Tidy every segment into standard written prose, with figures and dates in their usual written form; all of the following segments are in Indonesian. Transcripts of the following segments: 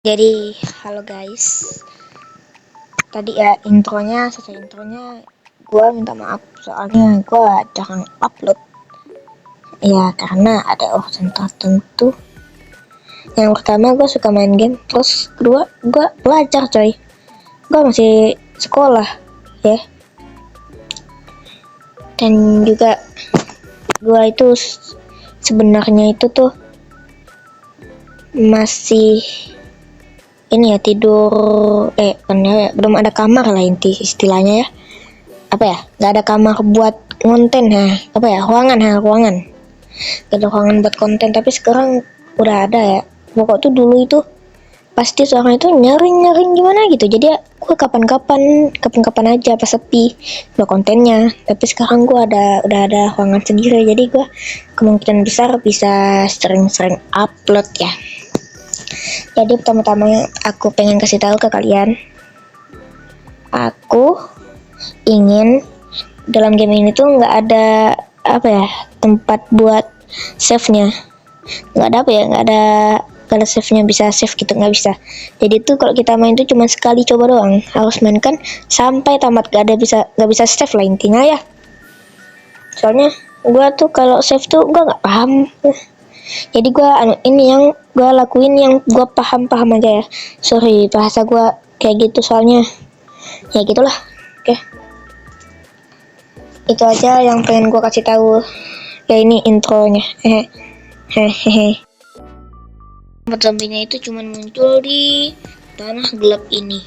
Jadi, halo guys. Tadi ya selesai intronya, gue minta maaf soalnya gue jarang upload. Ya karena ada urusan tertentu. Yang pertama gue suka main game, terus kedua gue belajar coy. Gue masih sekolah ya. Dan juga gue itu sebenarnya itu tuh masih ini ya tidur belum ada kamar lah istilahnya ya, apa ya, nggak ada kamar buat konten ruangan gak ada ruangan buat konten. Tapi sekarang udah ada ya. Pokok tuh dulu itu pasti seorang itu nyaring gimana gitu, jadi ya gue kapan aja pas sepi buat kontennya. Tapi sekarang gue udah ada ruangan sendiri, jadi gue kemungkinan besar bisa sering-sering upload ya. Jadi pertama-tama aku pengen kasih tahu ke kalian, aku ingin dalam game ini tuh nggak ada tempat buat save-nya. Nggak ada save-nya, bisa save gitu nggak bisa. Jadi tuh kalau kita main tuh cuma sekali coba doang, harus mainkan sampai tamat. Nggak bisa save lah intinya ya. Soalnya gua tuh kalau save tuh gua nggak paham. Jadi yang gue lakuin yang gue paham aja ya. Sorry bahasa gue kayak gitu soalnya ya gitulah. Oke, itu aja yang pengen gue kasih tahu ya, ini intronya. Hehehe. Zombinya itu cuman muncul di tanah gelap ini.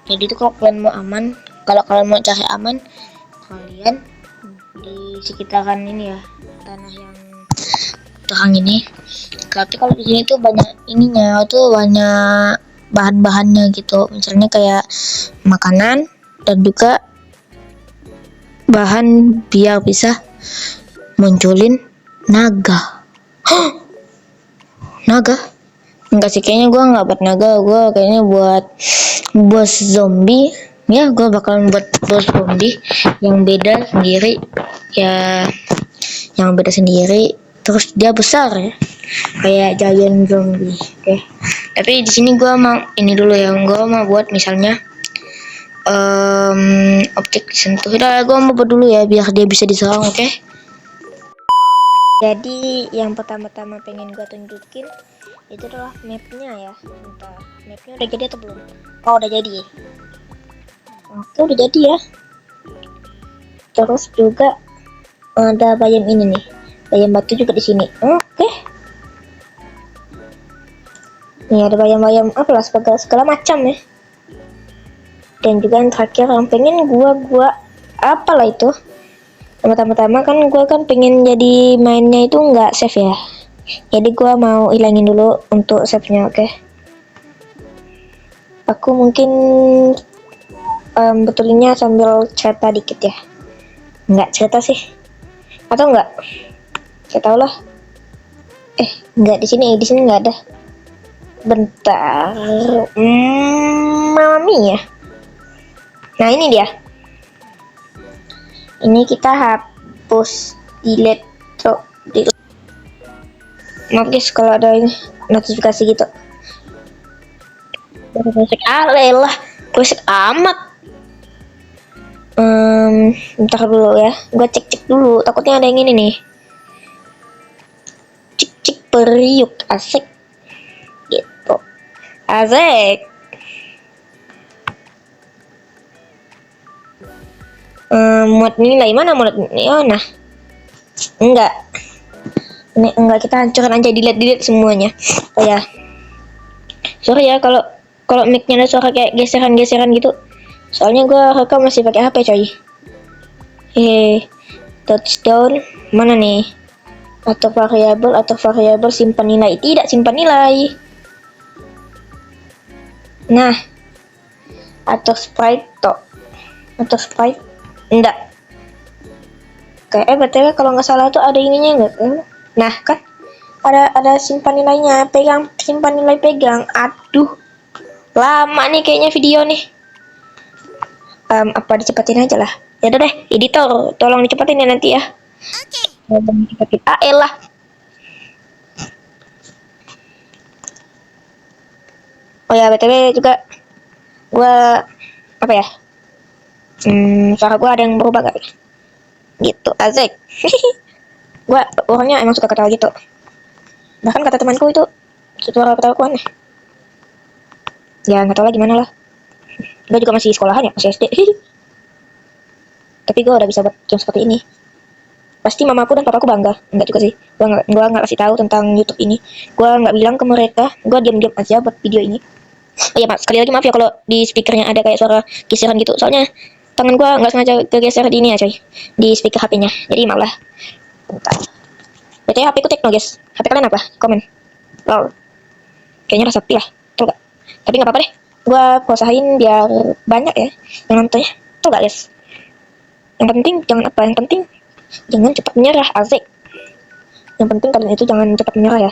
Jadi itu kalau kalian mau cari aman, kalian di sekitaran ini ya, tanah yang terang ini. Tapi kalau di sini tuh banyak bahan-bahannya gitu, misalnya kayak makanan dan juga bahan biar bisa munculin naga. Naga? Enggak sih, kayaknya gue nggak buat naga, gue kayaknya buat bos zombie ya. Gue bakalan buat bos zombie yang beda sendiri ya, terus dia besar ya, kayak giant zombie. Oke. Tapi di sini gue mau ini dulu ya, gue mau buat misalnya objek disentuh. Udah, gue mau buat dulu ya biar dia bisa diserang. Oke. Jadi yang pertama-tama pengen gue tunjukin itu adalah mapnya ya. Entah mapnya udah jadi atau belum. Oh udah jadi. Oke, udah jadi ya. Terus juga ada bayam ini nih, bayam batu juga di sini. Oke. Nih ada bayam-bayam segala macam ya. Dan juga yang terakhir yang pengen gua apalah itu. Pertama-tama kan gua kan pengen jadi mainnya itu nggak save ya. Jadi gua mau hilangin dulu untuk save-nya, oke. Aku mungkin betulinnya sambil cerita dikit ya. Nggak cerita sih. Atau enggak? Saya tahu lah. Nggak di sini nggak ada. Bentar. Mami ya. Nah ini dia. Ini kita hapus, delete, maaf guys kalau ada notifikasi gitu. Alah, berisik amat. Bentar dulu ya, gue cek dulu, takutnya ada yang ini nih. Cik periuk, asik gitu, asik. Muat nilai mana muat ini? Oh nah, enggak, kita hancurkan aja, delete semuanya. Oh ya, sorry ya kalau mic-nya ada suara kayak geseran gitu. Soalnya gue rekam masih pakai HP coy. Touchdown mana nih? Atau variabel simpan nilai? Tidak simpan nilai. Nah, atau sprite enggak. Kayak btw kalau nggak salah tuh ada ininya enggak? Nah kan ada simpan nilainya, simpan nilai pegang. Aduh, lama nih kayaknya video nih. Apa dicepetin aja lah. Ya udah deh, editor tolong dicepetin ya nanti ya. Oke. Elah. Oh ya, BTW juga gua apa ya? Suara gua ada yang berubah gak? Gitu, asik. Gua orangnya emang suka ketawa gitu. Bahkan kata temanku itu suara ketawa ku aneh. Ya nggak tahu lah gimana lah. Gua juga masih sekolahan ya, masih SD. Tapi gua udah bisa buat yang seperti ini. Pasti mamaku dan papaku bangga. Enggak juga sih. Gua nggak kasih tahu tentang YouTube ini. Gua nggak bilang ke mereka. Gua diam-diam aja buat video ini. Oh iya, sekali lagi maaf ya kalau di speakernya ada kayak suara geseran gitu. Soalnya tangan gua nggak sengaja kegeser di ini ya coy. Di speaker HP-nya. Jadi maaf lah. Bentar. BTW HP ku Tekno guys. HP kalian apa? Komen. Lol. Kayaknya rasa lah. Tuh gak? Tapi nggak apa-apa deh. Gua usahain biar banyak ya yang nontonnya. Tuh gak guys? Yang penting jangan apa? Yang penting jangan cepat menyerah, asik. Yang penting kalian itu jangan cepat menyerah ya.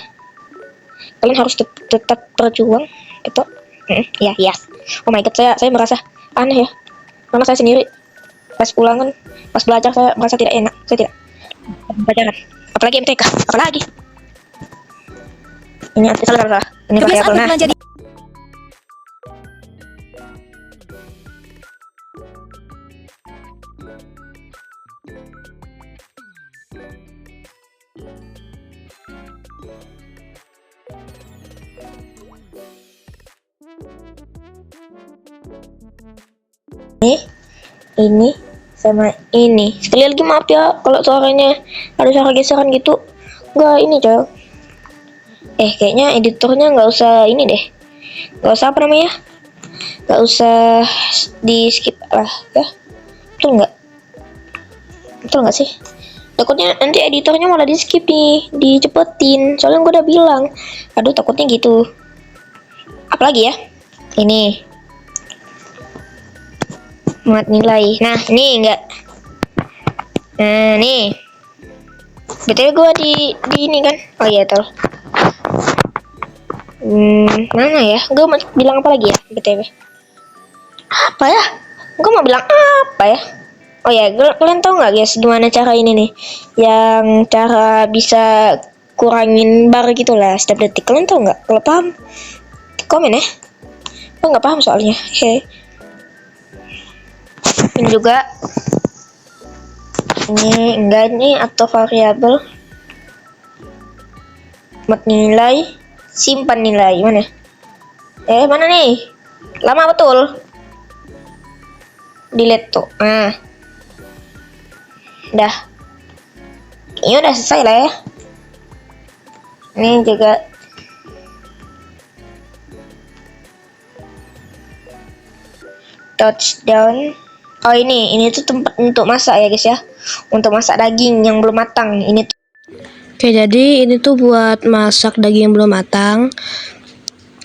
Kalian harus tetap berjuang gitu. Ya, yes. Oh my god, saya merasa aneh ya. Karena saya sendiri pas pulangan, pas belajar saya merasa tidak enak. Saya tidak pelajaran. Apalagi MTK, apalagi. Ini salah. Ini variabel. Nah, ini sama ini. Sekali lagi maaf ya kalau suaranya ada suara geseran gitu. Enggak ini coy. Kayaknya editornya nggak usah ini deh. Nggak usah apa namanya? Nggak usah di skip lah ya. Betul nggak? Betul nggak sih? Takutnya nanti editornya malah di skip nih, dicepetin. Soalnya gue udah bilang. Aduh takutnya gitu. Apalagi ya? Ini muat nilai. Nah ini enggak. Nah nih. BTW gue di ini kan. Oh iya tuh. Mana ya? Gue mau bilang apa lagi ya BTW? Apa ya? Gue mau bilang apa ya? Oh ya, kalian tahu nggak guys gimana cara ini nih? Yang cara bisa kurangin bar gitulah setiap detik. Kalian tahu nggak? Kalau paham, komen ya. Gue nggak paham soalnya. Ini juga. Ini enggak nih atau variabel. Mat nilai, simpan nilai mana? Mana nih? Lama betul. Delete tuh. Nah. Udah. Ini udah selesai lah ya. Ini juga touchdown. Oh ini tuh tempat untuk masak ya guys ya. Untuk masak daging yang belum matang. Ini tuh. Oke, jadi ini tuh buat masak daging yang belum matang.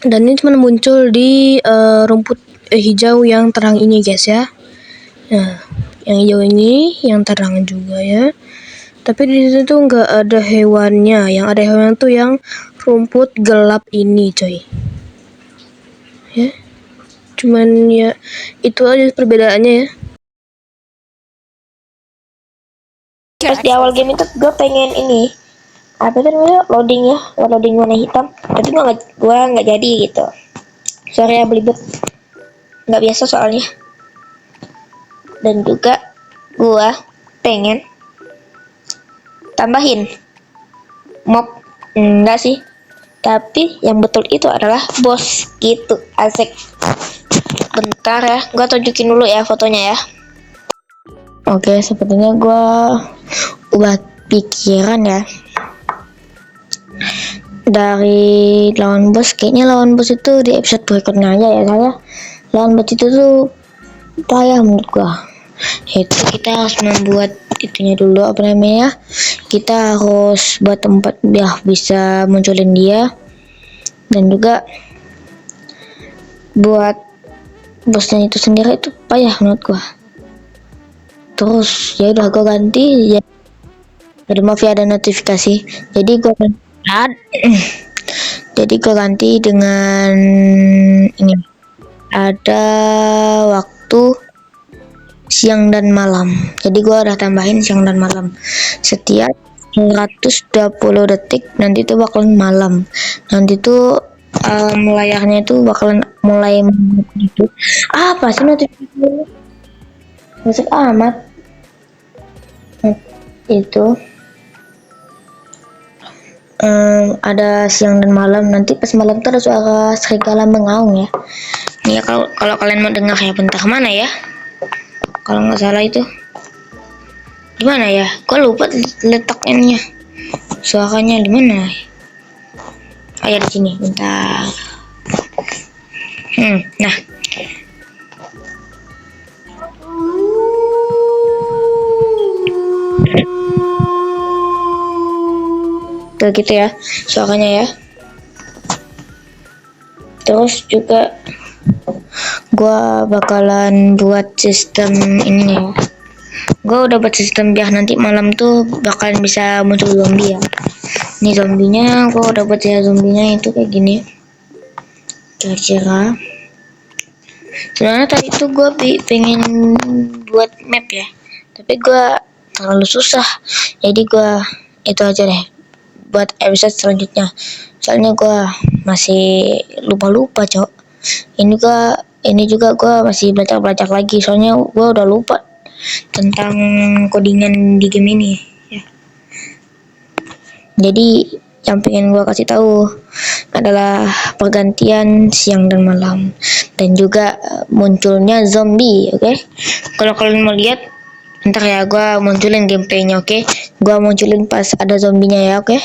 Dan ini cuma muncul di rumput hijau yang terang ini guys ya. Nah, yang hijau ini yang terang juga ya. Tapi di situ tuh nggak ada hewannya. Yang ada hewan tuh yang rumput gelap ini coy. Ya. Cuman ya itu aja perbedaannya ya. Pas di awal game itu gue pengen ini apa tuh namanya loading warna hitam, tapi gue nggak jadi gitu. Sorry ya belibet, nggak biasa soalnya. Dan juga gue pengen tambahin mob, enggak sih, tapi yang betul itu adalah bos gitu, asik. Bentar ya, gue tunjukin dulu ya fotonya ya. Oke, sepertinya gue ubah pikiran ya. Dari lawan bos, kayaknya lawan bos itu di episode berikutnya aja ya. Saya lawan bos itu tuh payah menurut gue. Itu kita harus membuat itunya dulu, apa namanya, kita harus buat tempat biar bisa munculin dia, dan juga buat bosnya itu sendiri itu payah menurut gua. Terus ya udah gua ganti ya. Ada maaf ya ada notifikasi. Jadi gua ganti dengan ini. Ada waktu siang dan malam. Jadi gua udah tambahin siang dan malam. Setiap 120 detik nanti tuh bakalan malam. Nanti tuh layarnya itu bakalan mulai gitu. Apa sih notifikasi? Musik amat itu ada siang dan malam. Nanti pas malam tuh ada suara serigala mengaum ya. Nih ya, kalau kalian mau dengar ya, bentar mana ya? Kalau nggak salah itu di mana ya? Kok lupa letaknya. Suaranya di mana? Oh ya, di sini. Bentar. Nah. Tuh gitu ya suaranya ya. Terus juga gua bakalan buat sistem ini nih ya. Gua udah buat sistem biar nanti malam tuh bakalan bisa muncul zombie ya. Ini zombinya gua udah buat ya, zombinya itu kayak gini. Kira-kira sebenarnya tadi tuh gue pengen buat map ya, tapi gue terlalu susah, jadi gue itu aja deh buat episode selanjutnya, soalnya gue masih lupa cok. Ini juga gue masih belajar lagi, soalnya gue udah lupa tentang codingan di game ini ya. Jadi yang pengen gue kasih tahu adalah pergantian siang dan malam, dan juga munculnya zombie. Oke, kalau kalian mau lihat ntar ya gue munculin gameplaynya. Oke, gue munculin pas ada zombinya ya. Oke.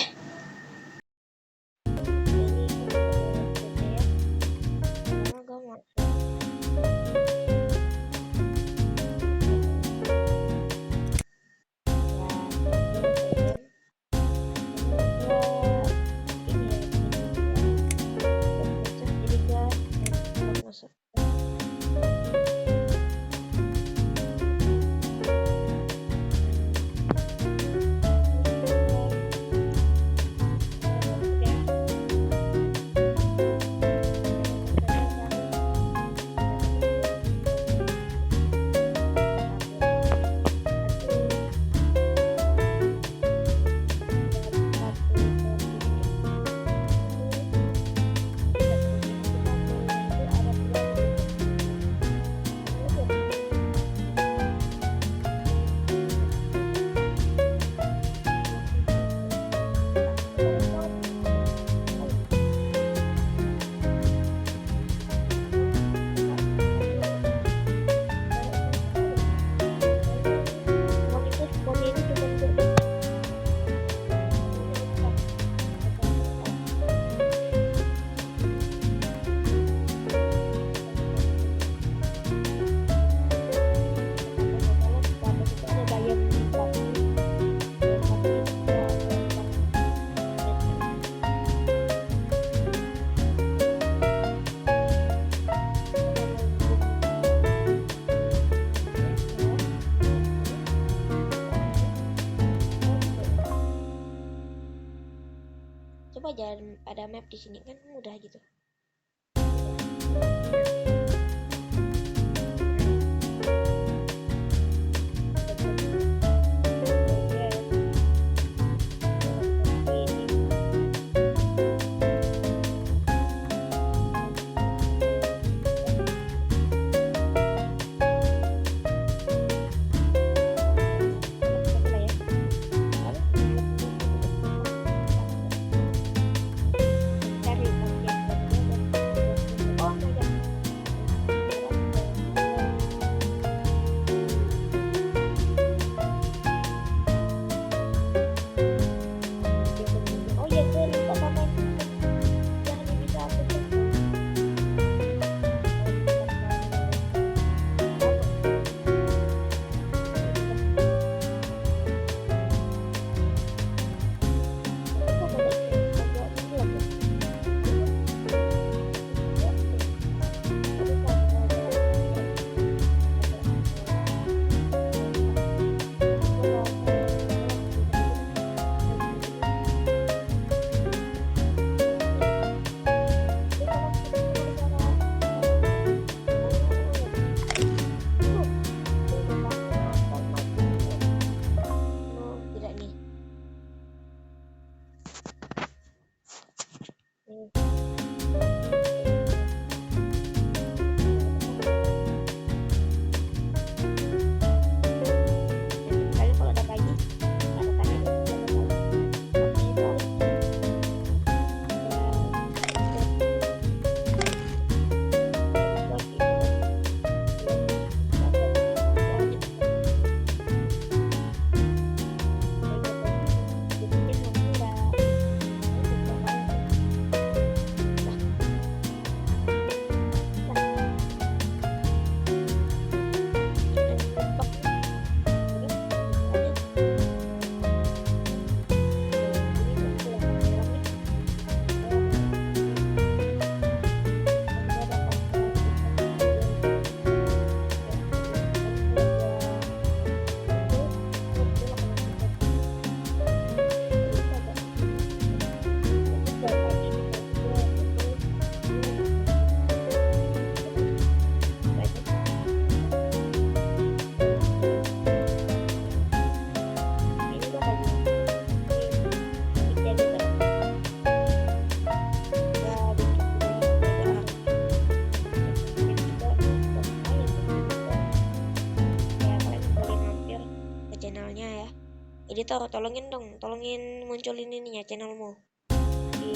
Coba jangan ada map di sini kan mudah gitu. Cari editor tolongin munculin ininya channelmu di